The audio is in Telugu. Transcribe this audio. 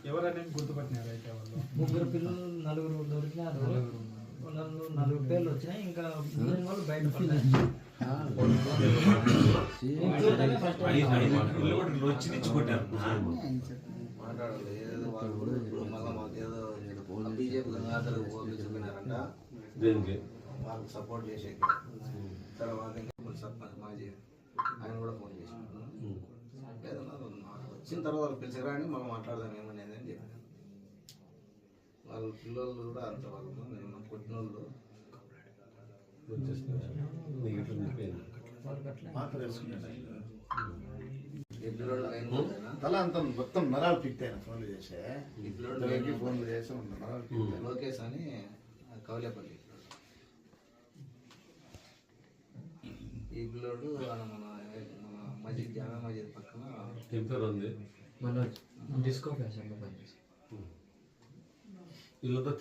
ఎవరైనా గుర్తుపట్టినారు అయితే వాళ్ళు ముగ్గురు పిల్లలు నలుగురు దొరికినారు. నలుగురు పేర్లు వచ్చినాయి. ఇంకా వాళ్ళు బయట మాట్లాడాలి ఏదో వాళ్ళు కూడా ఇప్పుడు మళ్ళీ మాకు ఏదో బీజేపీ ఓపించుకున్నారంట వాళ్ళకి సపోర్ట్ చేసేది. తర్వాత ఇంకా సర్పంచ్ మాజీ ఆయన కూడా ఫోన్ చేసినాడు. ఏదన్నా వచ్చిన తర్వాత వాళ్ళు పిలిచారా అని మనం మాట్లాడదాం ఏమనేది అని చెప్పాను. వాళ్ళ పిల్లలు కూడా అంత వాళ్ళు కొట్టిన వాళ్ళు తల అంత మొత్తం నరాలు పిక్ అయిన ఫోన్లు చేసే ఫోన్లు చేసి లోకేష్ అని కౌలేపల్లి ఈ పిల్లోడు మన మస్జిద్ జామా మస్జిద్ పక్కన మనోజ్ డిస్కో ఫ్యాషన్